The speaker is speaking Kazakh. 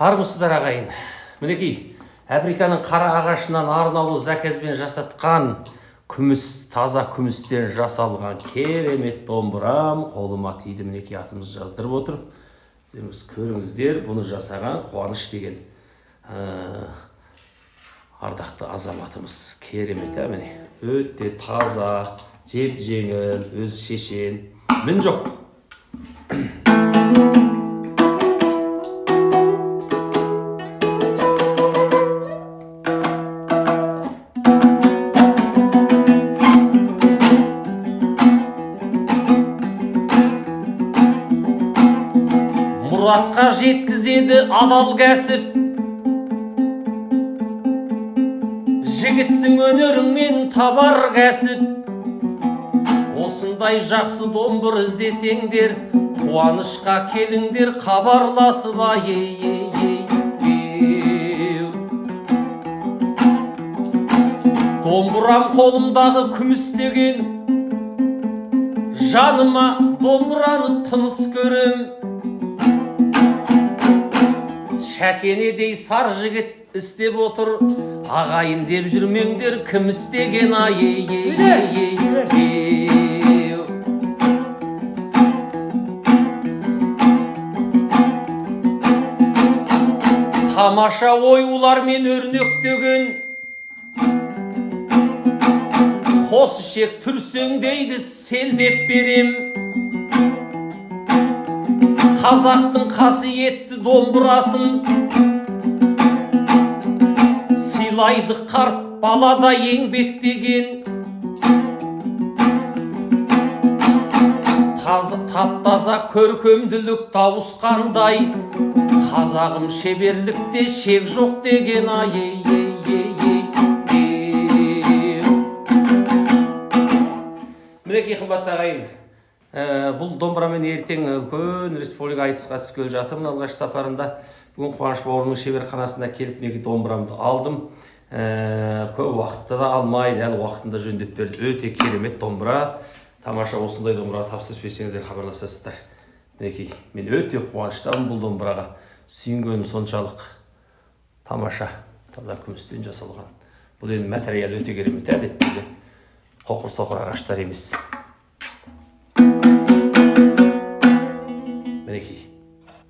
Армысыздар ағайын. Мінекей, Африканың қара ағашынан арнаулы заказбен жасатқан таза күмістен жасалған керемет домбырам қолыма тиді. Мінекей, атымыз жаздырып отыр. Көріңіздер, бұны жасаған Қуаныш деген ардақты азаматымыз. Керемет, міне. Өте таза, жеп-жеңіл, өз шешен. Мін жоқ. Мұратқа жеткізеді адал кәсіп, жігітсің өнеріңмен табар кәсіп. Осындай жақсы домбыр іздесеңдер, Қуанышқа келіңдер хабарласып. Домбырам қолымдағы күмістеген, жаныма домбыраны тыныс көрем. Шәкенедей сар жігіт істеп отыр, ағайын деп жүрмеңдер, кім істеген Тамаша оюлармен өрнектеген, қос ішек түрсең дейді селдеп берем. Қазақтың қасиетті домбырасын сыйлайды қарт балада еңбектеген. Таптаза көркемділік тауысқандай, қазағым шеберлікте шек жоқ деген. Мінекей, қымбатты ағайын, бұл домбырамен ертең үлкен республика айтысқа түскелі жатырмын. Алғаш сапарында бүгін Қуаныш бауырымның шеберханасына келіп мінекей домбырамды алдым. Көп уақытта да алмайды, әлі уақытында жөндеп берді. Өте керемет домбыра. Тамаша, осындай домбыраға тапсырыс берсеңіздер хабарласасыздар. Мінекей, мен өте қуаныштамын бұл домбыраға. Сүйінгенім соншалық. Тамаша, таза күмістен жасалған. Бұл енді материал өте керемет, әдеттегі қоқыр-соқыр ағаштар емес. Мінекей.